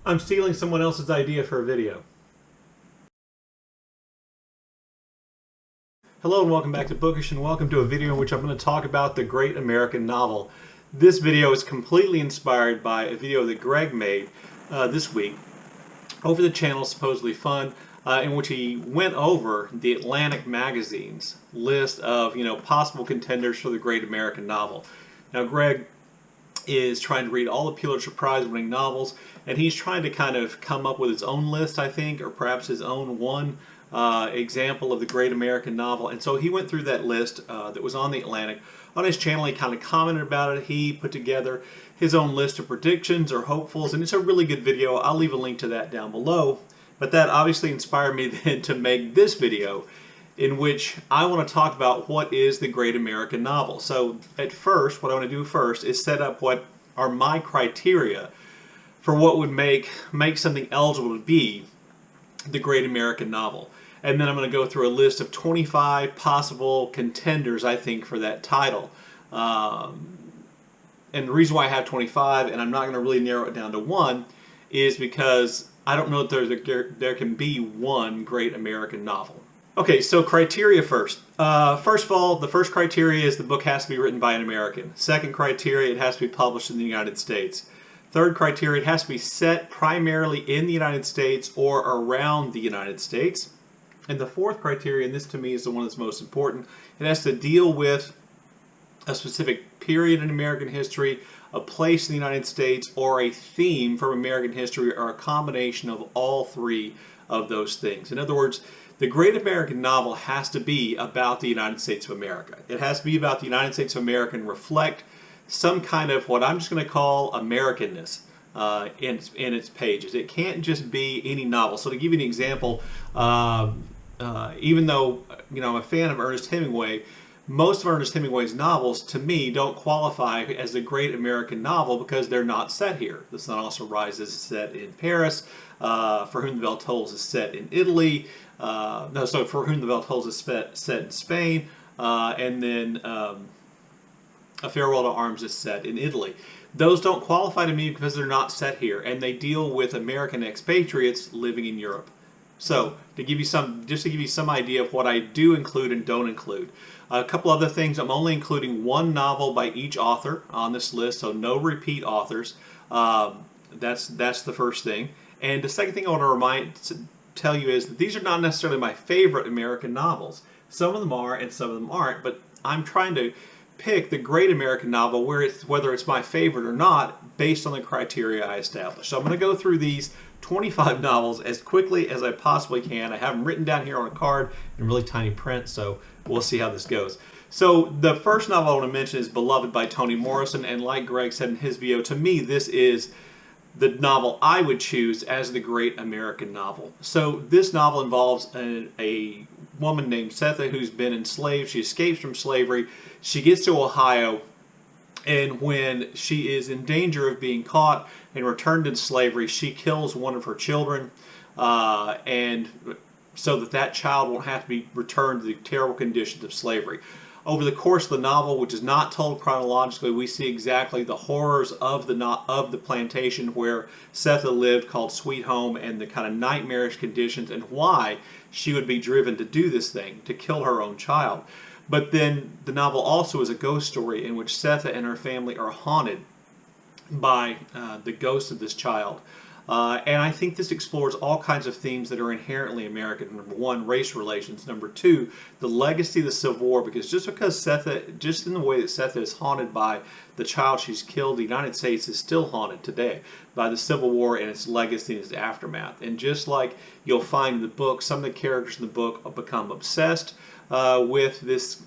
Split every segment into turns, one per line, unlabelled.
I'm stealing someone else's idea for a video. Hello and welcome back to Bookish, and welcome to a video in which I'm going to talk about the great American novel. This video is completely inspired by a video that Greg made this week over the channel Supposedly Fun, in which he went over the Atlantic magazine's list of possible contenders for the great American novel. Now Greg is trying to read all the Pulitzer Prize winning novels, and he's trying to kind of come up with his own list, I think, or perhaps his own one example of the great American novel. And so he went through that list that was on the Atlantic. On his channel, he kind of commented about it. He put together his own list of predictions or hopefuls, and it's a really good video. I'll leave a link to that down below. But that obviously inspired me then to make this video, in which I want to talk about what is the great American novel. So at first, what I want to do first is set up what are my criteria for what would make something eligible to be the great American novel. And then I'm going to go through a list of 25 possible contenders, I think, for that title. And the reason why I have 25, and I'm not going to really narrow it down to one, is because I don't know if there can be one great American novel. Okay, so criteria first. First of all, the first criteria is the book has to be written by an American. Second criteria, it has to be published in the United States. Third criteria, it has to be set primarily in the United States or around the United States. And the fourth criteria, and this to me is the one that's most important, it has to deal with a specific period in American history, a place in the United States, or a theme from American history, or a combination of all three of those things. In other words, the great American novel has to be about the United States of America. It has to be about the United States of America and reflect some kind of what I'm just going to call Americanness in its pages. It can't just be any novel. So to give you an example, even though I'm a fan of Ernest Hemingway, most of Ernest Hemingway's novels, to me, don't qualify as a great American novel because they're not set here. The Sun Also Rises is set in Paris. For Whom the Bell Tolls is set in Italy. For Whom the Bell Tolls is set in Spain. And then A Farewell to Arms is set in Italy. Those don't qualify to me because they're not set here, and they deal with American expatriates living in Europe. So, to give you some idea of what I do include and don't include. A couple other things, I'm only including one novel by each author on this list, so no repeat authors. That's the first thing. And the second thing I want to tell you is that these are not necessarily my favorite American novels. Some of them are and some of them aren't, but I'm trying to pick the great American novel whether it's my favorite or not based on the criteria I established. So I'm going to go through these 25 novels as quickly as I possibly can. I have them written down here on a card in really tiny print, so we'll see how this goes. So the first novel I want to mention is Beloved by Toni Morrison, and like Greg said in his video, to me this is the novel I would choose as the great American novel. So this novel involves a woman named Sethe who's been enslaved. She escapes from slavery. She gets to Ohio, and when she is in danger of being caught and returned into slavery, she kills one of her children, and so that child won't have to be returned to the terrible conditions of slavery. Over the course of the novel, which is not told chronologically, we see exactly the horrors of the plantation where Sethe lived, called Sweet Home, and the kind of nightmarish conditions and why she would be driven to do this thing, to kill her own child. But then the novel also is a ghost story in which Sethe and her family are haunted by the ghost of this child. And I think this explores all kinds of themes that are inherently American. Number one, race relations. Number two, the legacy of the Civil War. Because just in the way that Sethe is haunted by the child she's killed, the United States is still haunted today by the Civil War and its legacy and its aftermath. And just like you'll find in the book, some of the characters in the book become obsessed with this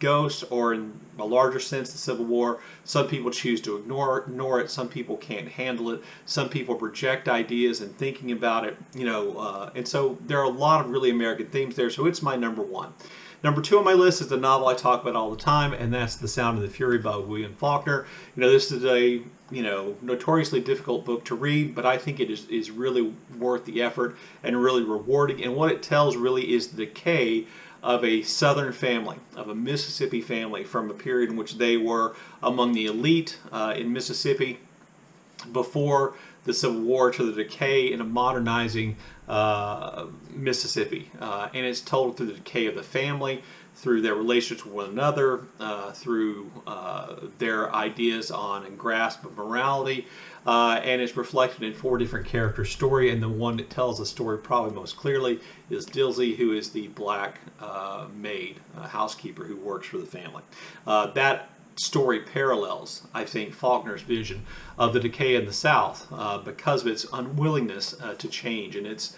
ghost, or in a larger sense the Civil War. Some people choose to ignore it. Some people can't handle it. Some people project ideas and thinking about it, and so there are a lot of really American themes there, so it's my number one. Number two on my list is the novel I talk about all the time, and that's The Sound of the Fury by William Faulkner. This is a notoriously difficult book to read, but I think it is really worth the effort and really rewarding. And what it tells really is the decay of a Southern family, of a Mississippi family, from a period in which they were among the elite in Mississippi, before the Civil War to the decay and modernizing Mississippi. And it's told through the decay of the family, through their relationships with one another, through their ideas on and grasp of morality, and it's reflected in 4 different characters' story, and the one that tells the story probably most clearly is Dilsey, who is the black maid, housekeeper who works for the family. That story parallels, I think, Faulkner's vision of the decay in the South because of its unwillingness to change and its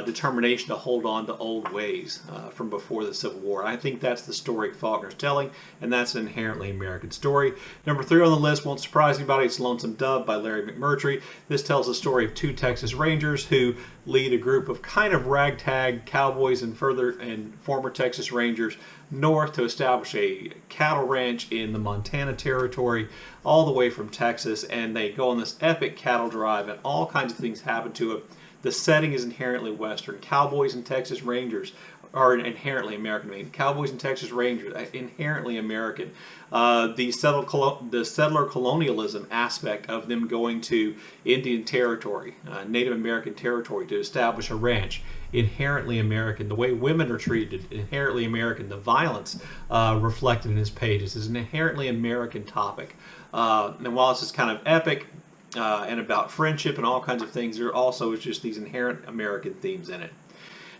determination to hold on to old ways from before the Civil War. I think that's the story Faulkner's telling, and that's an inherently American story. Number 3 on the list won't surprise anybody. It's Lonesome Dove by Larry McMurtry. This tells the story of 2 Texas Rangers who lead a group of kind of ragtag cowboys and former Texas Rangers north to establish a cattle ranch in the Montana Territory, all the way from Texas, and they go on this epic cattle drive, and all kinds of things happen to it. The setting is inherently Western. Cowboys and Texas Rangers are inherently American. I mean, Cowboys and Texas Rangers are inherently American. The settler colonialism aspect of them going to Indian territory, Native American territory, to establish a ranch, inherently American. The way women are treated, inherently American. The violence reflected in his pages is an inherently American topic. And while this is kind of epic, and about friendship and all kinds of things, there also is just these inherent American themes in it.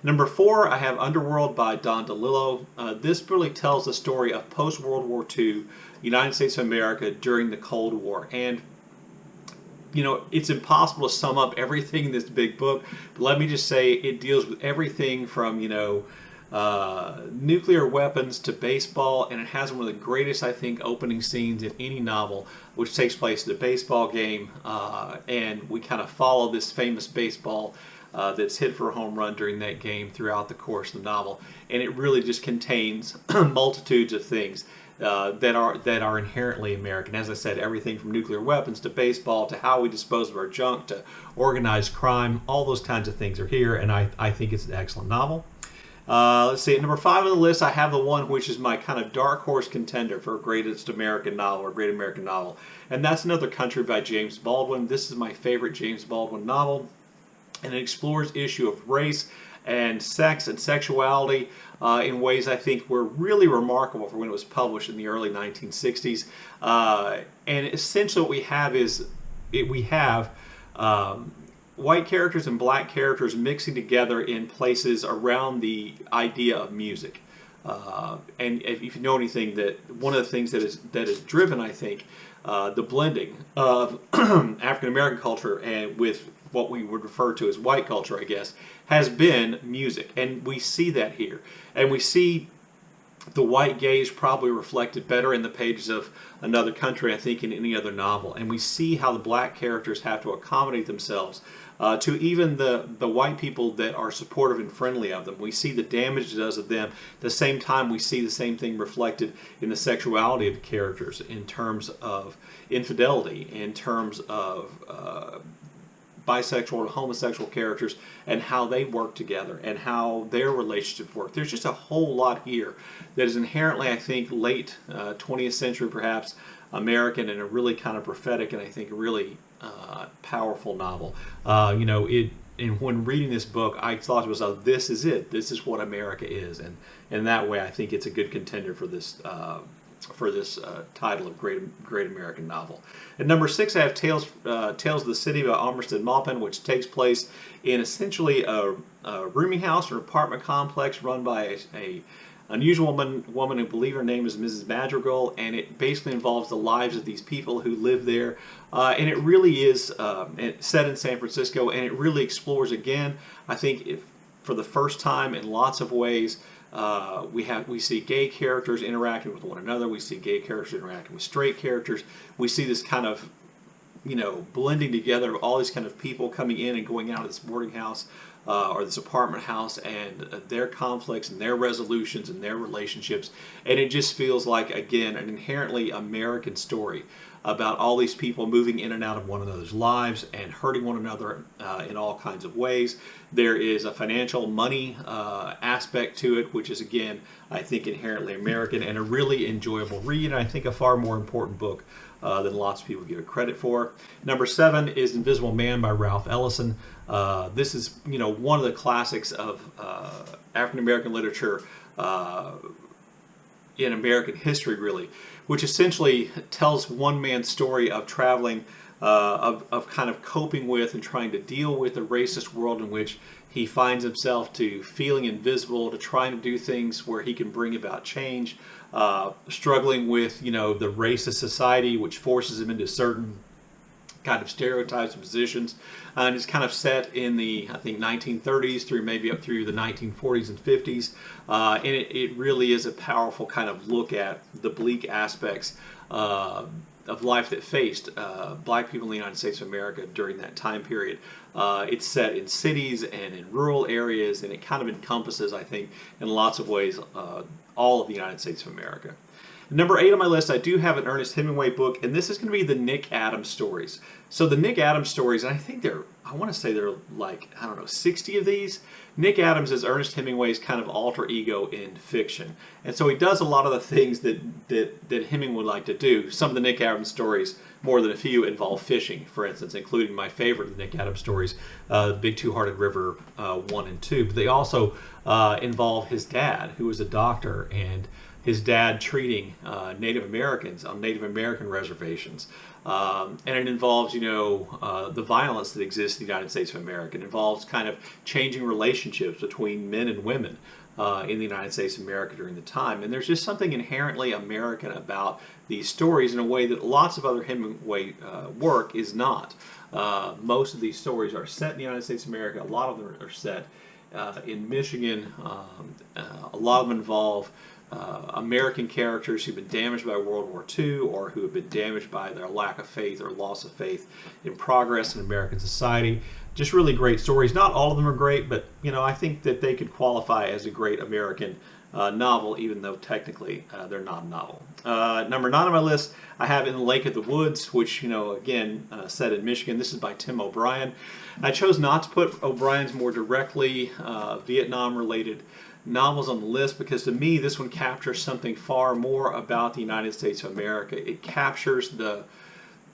Number 4, I have Underworld by Don Dellilo. This really tells the story of post-World War II United States of America during the Cold War. And, you know, it's impossible to sum up everything in this big book, but let me just say it deals with everything from, you know, nuclear weapons to baseball, and it has one of the greatest, I think, opening scenes in any novel, which takes place at a baseball game, and we kind of follow this famous baseball that's hit for a home run during that game throughout the course of the novel, and it really just contains multitudes of things that are inherently American. As I said, everything from nuclear weapons to baseball to how we dispose of our junk to organized crime, all those kinds of things are here, and I think it's an excellent novel. Let's see, at number 5 on the list, I have the one which is my kind of dark horse contender for greatest American novel or great American novel, and that's Another Country by James Baldwin. This is my favorite James Baldwin novel, and it explores the issue of race and sex and sexuality in ways I think were really remarkable for when it was published in the early 1960s. And essentially what we have is, white characters and black characters mixing together in places around the idea of music. And if you know anything, that one of the things that is driven, I think, the blending of African American culture and with what we would refer to as white culture, I guess, has been music. And we see that here. And we see the white gaze probably reflected better in the pages of Another Country, I think, in any other novel. And we see how the black characters have to accommodate themselves to even the white people that are supportive and friendly of them. We see the damage it does of them. At the same time, we see the same thing reflected in the sexuality of the characters in terms of infidelity, in terms of bisexual and homosexual characters and how they work together and how their relationships work. There's just a whole lot here that is inherently, I think, late 20th century perhaps American, and a really kind of prophetic and I think really powerful novel. You know, and when reading this book, I thought to myself, this is it. This is what America is, and in that way, I think it's a good contender for this title of great American novel. At number 6, I have Tales of the City by Armisted Maupin, which takes place in essentially a rooming house or apartment complex run by a unusual woman who believe her name is Mrs. Madrigal, and it basically involves the lives of these people who live there. And it really is set in San Francisco, and it really explores again, I think, for the first time in lots of ways. We see gay characters interacting with one another. We see gay characters interacting with straight characters. We see this kind of, you know, blending together of all these kind of people coming in and going out of this boarding house or this apartment house, and their conflicts and their resolutions and their relationships. And it just feels like, again, an inherently American story about all these people moving in and out of one another's lives and hurting one another in all kinds of ways. There is a financial money aspect to it, which is, again, I think inherently American and a really enjoyable read, and I think a far more important book than lots of people give it credit for. Number 7 is Invisible Man by Ralph Ellison. This is, one of the classics of African American literature in American history, really, which essentially tells one man's story of traveling, of kind of coping with and trying to deal with the racist world in which he finds himself, to feeling invisible, to trying to do things where he can bring about change, struggling with, the racist society which forces him into certain kind of stereotypes and positions. And it's kind of set in the, I think, 1930s through maybe up through the 1940s and 50s. And it really is a powerful kind of look at the bleak aspects of life that faced black people in the United States of America during that time period. It's set in cities and in rural areas, and it kind of encompasses, I think, in lots of ways, all of the United States of America. Number 8 on my list, I do have an Ernest Hemingway book, and this is going to be the Nick Adams stories. So the Nick Adams stories, and I think I want to say there are like, 60 of these. Nick Adams is Ernest Hemingway's kind of alter ego in fiction. And so he does a lot of the things that Hemingway would like to do. Some of the Nick Adams stories, more than a few, involve fishing, for instance, including my favorite of the Nick Adams stories, Big Two-Hearted River 1 and 2. But they also involve his dad, who was a doctor, and his dad treating Native Americans on Native American reservations. And it involves, the violence that exists in the United States of America. It involves kind of changing relationships between men and women in the United States of America during the time. And there's just something inherently American about these stories in a way that lots of other Hemingway work is not. Most of these stories are set in the United States of America. A lot of them are set in Michigan. A lot of them involve American characters who've been damaged by World War II, or who have been damaged by their lack of faith or loss of faith in progress in American society. Just really great stories. Not all of them are great, but I think that they could qualify as a great American novel, even though technically they're not a novel. Number 9 on my list, I have In the Lake of the Woods, which, again, set in Michigan. This is by Tim O'Brien. I chose not to put O'Brien's more directly Vietnam-related novels on the list because, to me, this one captures something far more about the United States of America. It captures the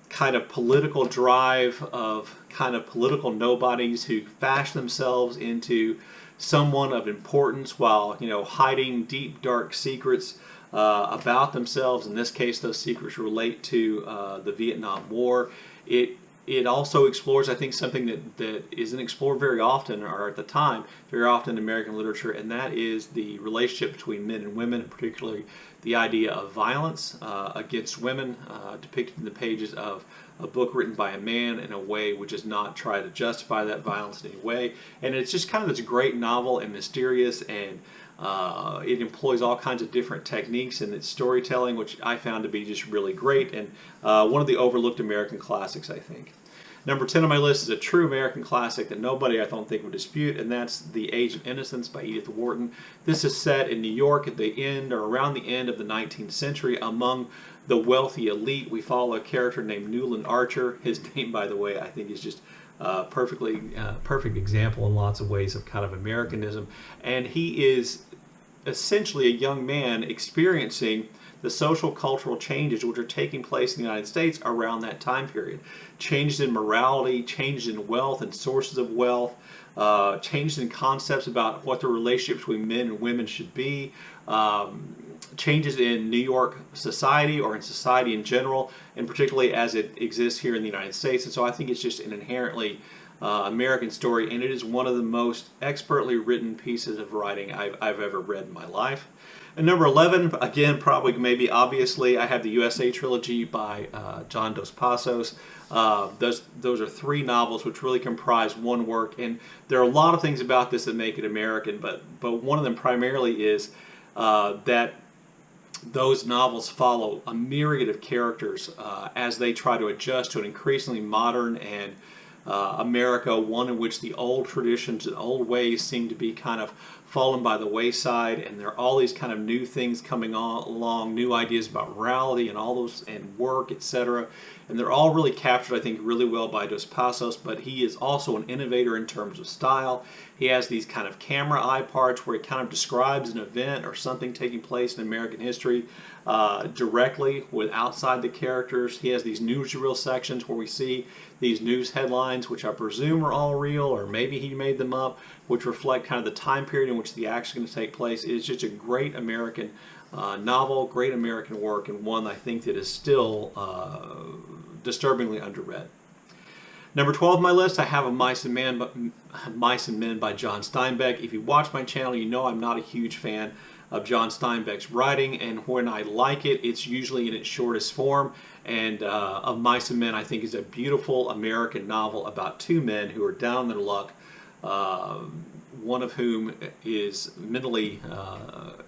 kind of political drive of kind of political nobodies who fashion themselves into someone of importance while, hiding deep, dark secrets about themselves. In this case, those secrets relate to the Vietnam War. It also explores, I think, something that isn't explored very often, or at the time, very often in American literature, and that is the relationship between men and women, and particularly the idea of violence against women, depicted in the pages of a book written by a man in a way which does not try to justify that violence in any way. And it's just kind of this great novel and mysterious, and it employs all kinds of different techniques in its storytelling, which I found to be just really great, and one of the overlooked American classics, I think. Number 10 on my list is a true American classic that nobody, I don't think, would dispute, and that's The Age of Innocence by Edith Wharton. This is set in New York at the end, or around the end of the 19th century, among the wealthy elite. We follow a character named Newland Archer. His name, by the way, I think is just perfect example in lots of ways of kind of Americanism. And he is essentially a young man experiencing the social cultural changes which are taking place in the United States around that time period. Changes in morality, changes in wealth and sources of wealth, changes in concepts about what the relationship between men and women should be, changes in New York society, or in society in general, and particularly as it exists here in the United States. And so I think it's just an inherently American story, and it is one of the most expertly written pieces of writing I've ever read in my life. And number 11, again, probably maybe obviously, I have the USA Trilogy by John Dos Passos. Those are 3 novels which really comprise one work, and there are a lot of things about this that make it American, but one of them primarily is that those novels follow a myriad of characters as they try to adjust to an increasingly modern and America, one in which the old traditions and old ways seem to be kind of fallen by the wayside, and there are all these kind of new things coming along, new ideas about morality and all those, and work, etc. and they're all really captured, I think, really well by Dos Passos, but he is also an innovator in terms of style. He has these kind of camera eye parts where he kind of describes an event or something taking place in American history directly with outside the characters. He has these newsreel sections where we see these news headlines, which I presume are all real, or maybe he made them up, which reflect kind of the time period in which the action is going to take place. It is just a great American novel, great American work, and one I think that is still disturbingly underread. Number 12 on my list, I have A Mice and Men by John Steinbeck. If you watch my channel, you know I'm not a huge fan of John Steinbeck's writing, and when I like it, it's usually in its shortest form. And Of Mice and Men, I think, is a beautiful American novel about two men who are down on their luck, one of whom is mentally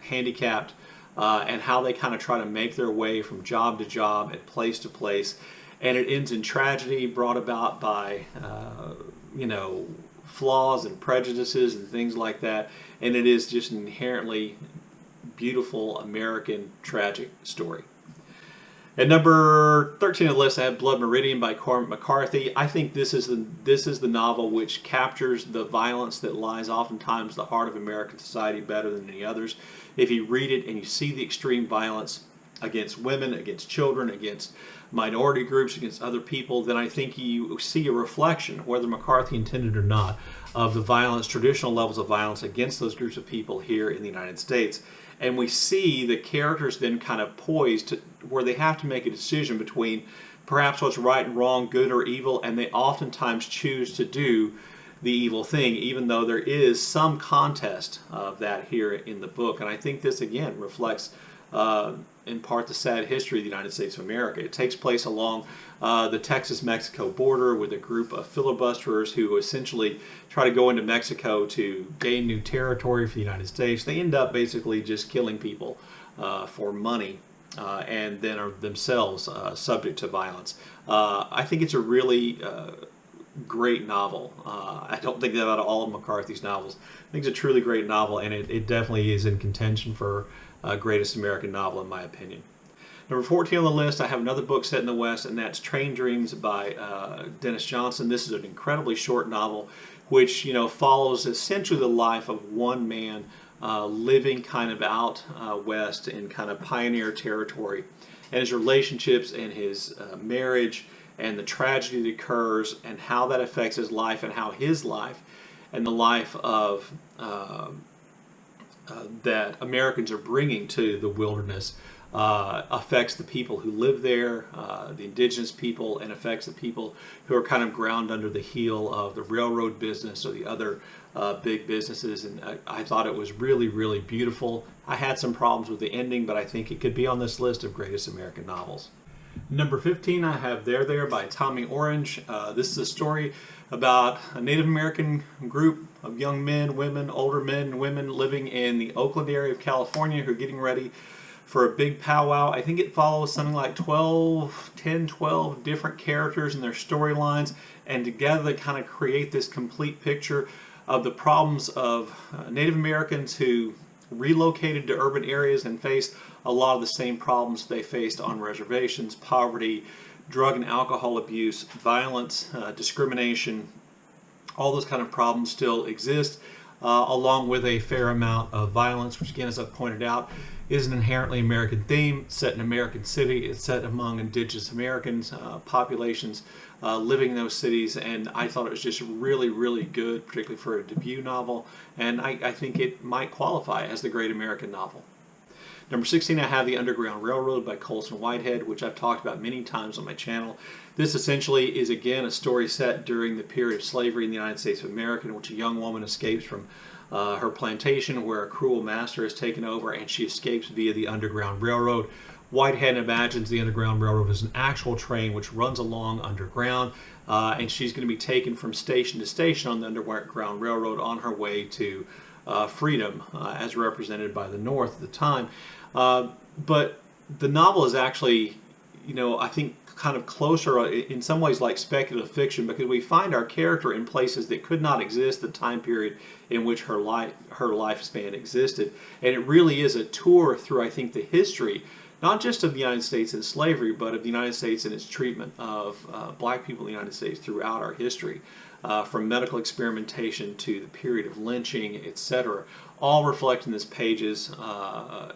handicapped, and how they kind of try to make their way from job to job and place to place. And it ends in tragedy brought about by, you know, flaws and prejudices and things like that. And it is just an inherently beautiful American tragic story. At number 13 on the list, I have Blood Meridian by Cormac McCarthy. I think this is the novel which captures the violence that lies oftentimes at the heart of American society better than any others. If you read it and you see the extreme violence against women, against children, against minority groups, against other people, then I think you see a reflection, whether McCarthy intended or not, of the violence, traditional levels of violence against those groups of people here in the United States. And we see the characters then kind of poised to where they have to make a decision between perhaps what's right and wrong, good or evil, and they oftentimes choose to do the evil thing, even though there is some contest of that here in the book. And I think this, again, reflects in part the sad history of the United States of America. It takes place along the Texas-Mexico border with a group of filibusterers who essentially try to go into Mexico to gain new territory for the United States. They end up basically just killing people for money and then are themselves subject to violence. I think it's a really great novel. I don't think that about all of McCarthy's novels. I think it's a truly great novel, and it definitely is in contention for greatest American novel in my opinion. Number 14 on the list, I have another book set in the West, and that's Train Dreams by Denis Johnson. This is an incredibly short novel which, you know, follows essentially the life of one man living kind of out west in kind of pioneer territory, and his relationships and his marriage and the tragedy that occurs and how that affects his life and how his life and the life of that Americans are bringing to the wilderness affects the people who live there, the indigenous people, and affects the people who are kind of ground under the heel of the railroad business or the other big businesses. And I thought it was really, really beautiful. I had some problems with the ending, but I think it could be on this list of greatest American novels. Number 15, I have There by Tommy Orange. This is a story about a Native American group of young men, women, older men and women living in the Oakland area of California who are getting ready for a big powwow. I think it follows something like 10, 12 different characters and their storylines, and together they kind of create this complete picture of the problems of Native Americans who relocated to urban areas and faced a lot of the same problems they faced on reservations: poverty, drug and alcohol abuse, violence, discrimination. All those kind of problems still exist, along with a fair amount of violence, which again, as I've pointed out, is an inherently American theme. It's set in an American city. It's set among indigenous Americans, populations living in those cities, and I thought it was just really, really good, particularly for a debut novel, and I think it might qualify as the great American novel. Number 16, I have The Underground Railroad by Colson Whitehead, which I've talked about many times on my channel. This essentially is, again, a story set during the period of slavery in the United States of America, in which a young woman escapes from her plantation where a cruel master has taken over, and she escapes via the Underground Railroad. Whitehead imagines the Underground Railroad as an actual train which runs along underground, and she's going to be taken from station to station on the Underground Railroad on her way to freedom, as represented by the North at the time. But the novel is actually, you know, I think kind of closer in some ways like speculative fiction, because we find our character in places that could not exist the time period in which her lifespan existed. And it really is a tour through, I think, the history not just of the United States in slavery, but of the United States and its treatment of black people in the United States throughout our history, from medical experimentation to the period of lynching, etc., all reflect in this pages,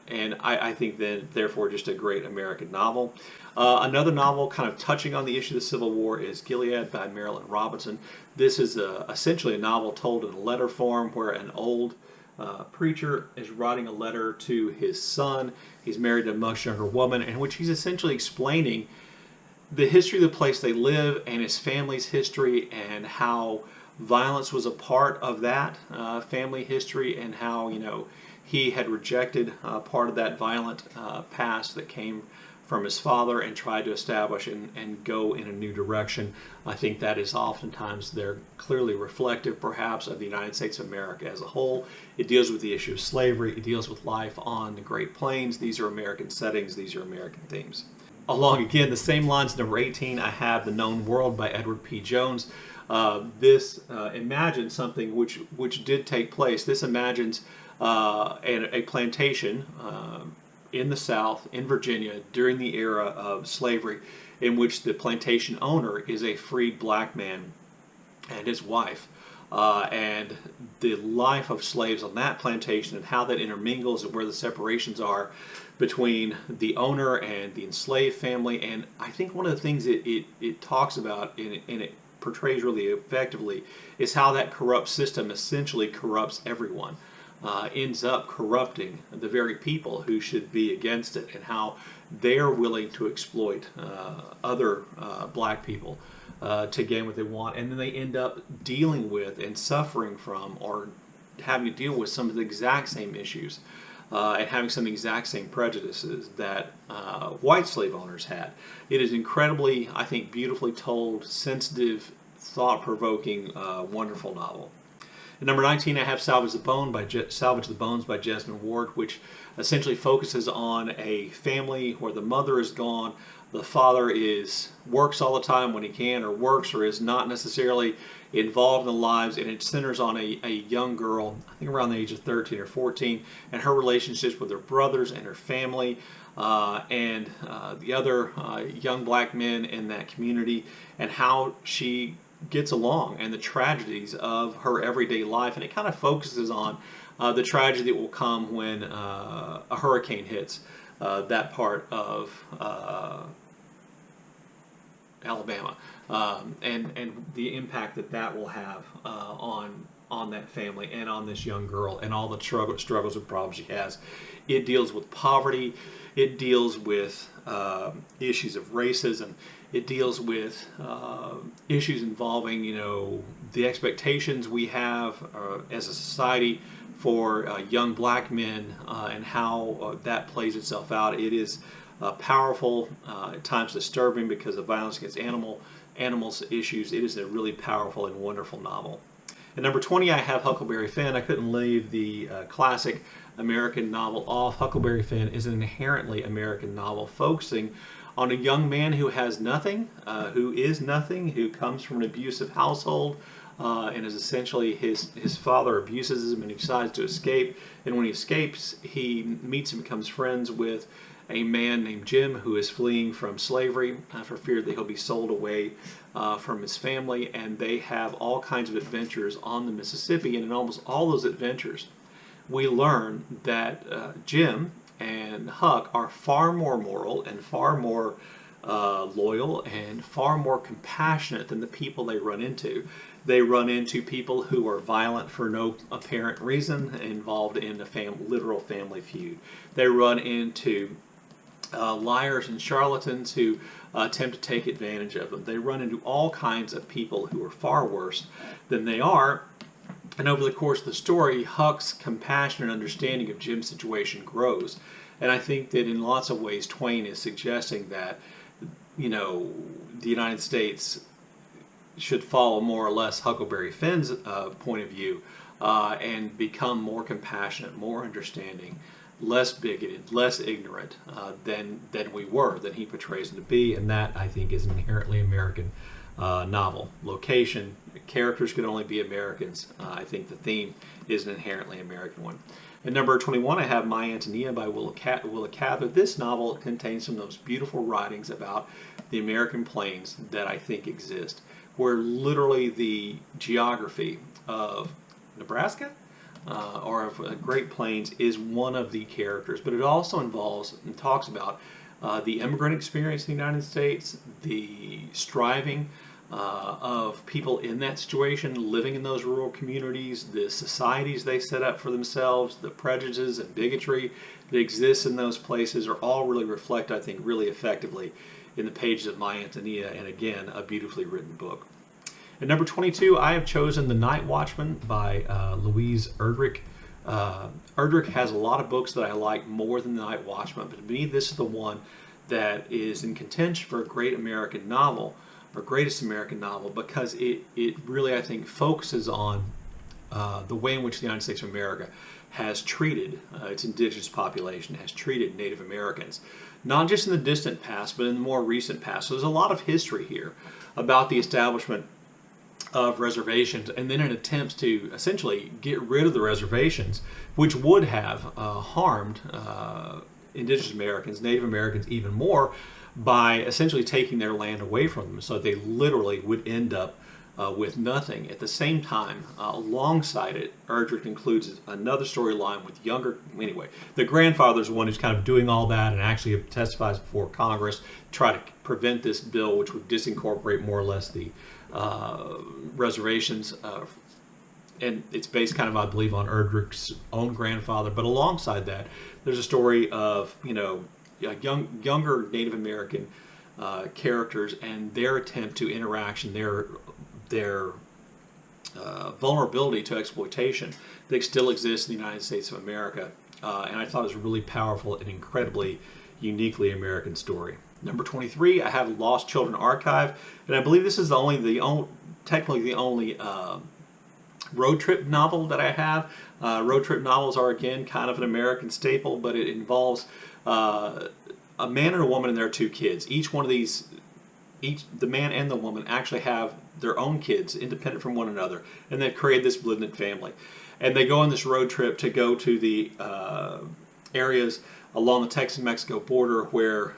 and I think then, therefore, just a great American novel. Another novel kind of touching on the issue of the Civil War is Gilead by Marilynn Robinson. This is essentially a novel told in a letter form where an old preacher is writing a letter to his son. He's married to a much younger woman, in which he's essentially explaining the history of the place they live and his family's history, and how violence was a part of that family history, and how, you know, he had rejected part of that violent past that came from his father and tried to establish and go in a new direction. I think that is oftentimes they're clearly reflective, perhaps, of the United States of America as a whole. It deals with the issue of slavery. It deals with life on the Great Plains. These are American settings. These are American themes. Along again the same lines, number 18, I have The Known World by Edward P. Jones. This imagines something which did take place. This imagines a plantation in the South, in Virginia, during the era of slavery, in which the plantation owner is a freed black man and his wife. And the life of slaves on that plantation and how that intermingles and where the separations are between the owner and the enslaved family. And I think one of the things it talks about and it portrays really effectively is how that corrupt system essentially corrupts everyone. Ends up corrupting the very people who should be against it, and how they're willing to exploit other black people to gain what they want, and then they end up dealing with and suffering from, or having to deal with, some of the exact same issues and having some exact same prejudices that white slave owners had. It is incredibly, I think, beautifully told, sensitive, thought-provoking, wonderful novel. At number 19, I have Salvage the Bones by Jesmyn Ward, which essentially focuses on a family where the mother is gone, the father works all the time when he can, or works, or is not necessarily involved in the lives, and it centers on a young girl, I think around the age of 13 or 14, and her relationships with her brothers and her family, and the other young black men in that community, and how she gets along, and the tragedies of her everyday life. And it kind of focuses on the tragedy that will come when a hurricane hits that part of Alabama, and the impact that will have on that family and on this young girl, and all the struggles and problems she has. It deals with poverty. It deals with issues of racism. It deals with issues involving, you know, the expectations we have as a society for young black men, and how that plays itself out. It is powerful, at times disturbing because of violence against animals issues. It is a really powerful and wonderful novel. At number 20, I have Huckleberry Finn. I couldn't leave the classic American novel off. Huckleberry Finn is an inherently American novel focusing on a young man who has nothing, who is nothing, who comes from an abusive household, and is essentially his father abuses him, and he decides to escape. And when he escapes, he meets and becomes friends with a man named Jim, who is fleeing from slavery for fear that he'll be sold away from his family. And they have all kinds of adventures on the Mississippi, and in almost all those adventures, we learn that Jim and Huck are far more moral and far more loyal and far more compassionate than the people they run into. They run into people who are violent for no apparent reason, involved in a literal family feud. They run into liars and charlatans who attempt to take advantage of them. They run into all kinds of people who are far worse than they are. And over the course of the story, Huck's compassion and understanding of Jim's situation grows. And I think that in lots of ways, Twain is suggesting that, you know, the United States should follow more or less Huckleberry Finn's point of view, and become more compassionate, more understanding, less bigoted, less ignorant than we were, than he portrays them to be. And that, I think, is an inherently American novel. Location, characters could only be Americans. I think the theme is an inherently American one. At number 21, I have My Antonia by Willa Cather. This novel contains some of those beautiful writings about the American plains that I think exist, where literally the geography of Nebraska or of Great Plains is one of the characters, but it also involves and talks about the immigrant experience in the United States, the striving of people in that situation, living in those rural communities, the societies they set up for themselves, the prejudices and bigotry that exists in those places are all really reflect, I think, really effectively in the pages of My Antonia, and again, a beautifully written book. At number 22, I have chosen The Night Watchman by Louise Erdrich. Erdrich has a lot of books that I like more than The Night Watchman, but to me this is the one that is in contention for a great American novel, or greatest American novel, because it really, I think, focuses on the way in which the United States of America has treated its indigenous population, has treated Native Americans, not just in the distant past, but in the more recent past. So there's a lot of history here about the establishment of reservations, and then in attempts to essentially get rid of the reservations, which would have harmed indigenous Americans, Native Americans even more, by essentially taking their land away from them, so they literally would end up with nothing. At the same time, alongside it, Erdrich includes another storyline with anyway, the grandfather's the one who's kind of doing all that and actually testifies before Congress to try to prevent this bill, which would disincorporate more or less the reservations, and it's based kind of, I believe, on Erdrich's own grandfather. But alongside that, there's a story of, younger Native American characters and their attempt to interaction, their vulnerability to exploitation that still exists in the United States of America. And I thought it was a really powerful and incredibly uniquely American story. Number 23, I have Lost Children Archive, and I believe this is technically the only road trip novel that I have. Road trip novels are, again, kind of an American staple, but it involves a man and a woman and their two kids. Each one of these, the man and the woman actually have their own kids independent from one another, and they've created this blended family. And they go on this road trip to go to the areas along the Texas-Mexico border where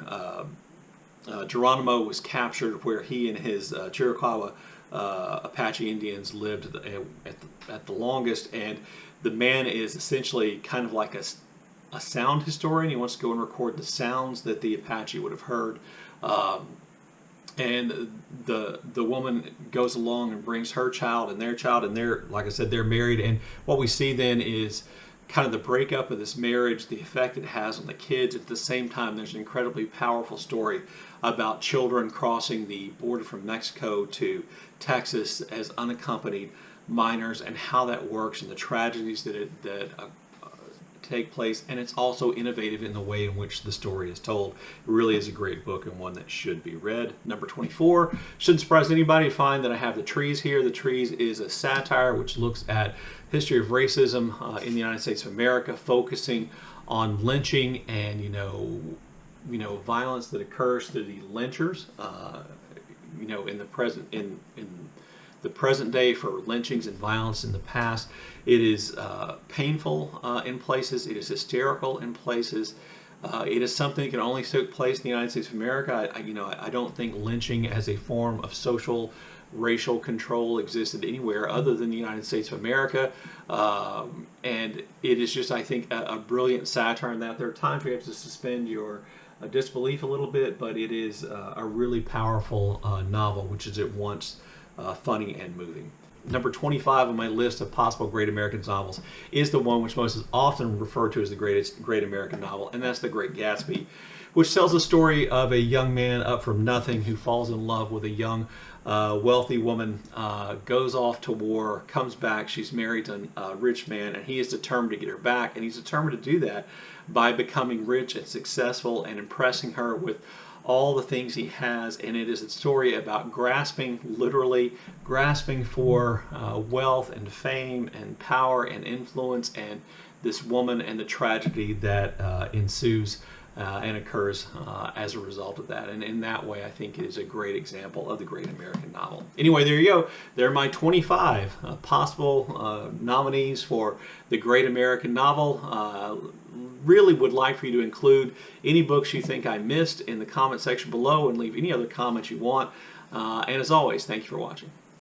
Geronimo was captured, where he and his Chiricahua Apache Indians lived at the longest. And the man is essentially kind of like a sound historian. He wants to go and record the sounds that the Apache would have heard. And the woman goes along and brings her child and they're, like I said, they're married. And what we see then is kind of the breakup of this marriage, the effect it has on the kids. At the same time, there's an incredibly powerful story about children crossing the border from Mexico to Texas as unaccompanied minors, and how that works, and the tragedies that take place. And it's also innovative in the way in which the story is told. It really is a great book and one that should be read. Number 24, shouldn't surprise anybody to find that I have The Trees here. The Trees is a satire which looks at history of racism in the United States of America, focusing on lynching and violence that occurs through the lynchers in the present day for lynchings and violence in the past. It is painful in places. It is hysterical in places. It is something that can only take place in the United States of America. I don't think lynching as a form of social, racial control existed anywhere other than the United States of America. And it is just, I think, a brilliant satire in that. There are times where you have to suspend your disbelief a little bit, but it is a really powerful novel, which is at once funny and moving. Number 25 on my list of possible great American novels is the one which most is often referred to as the great American novel, and that's The Great Gatsby, which tells the story of a young man up from nothing who falls in love with a young wealthy woman, goes off to war, comes back, she's married to a rich man, and he is determined to get her back, and he's determined to do that by becoming rich and successful and impressing her with all the things he has. And it is a story about literally grasping for wealth and fame and power and influence, and this woman and the tragedy that ensues and occurs as a result of that. And in that way, I think it is a great example of the great American novel. Anyway, there you go. There are my 25 possible nominees for the great American novel. Really would like for you to include any books you think I missed in the comment section below and leave any other comments you want. And as always, thank you for watching.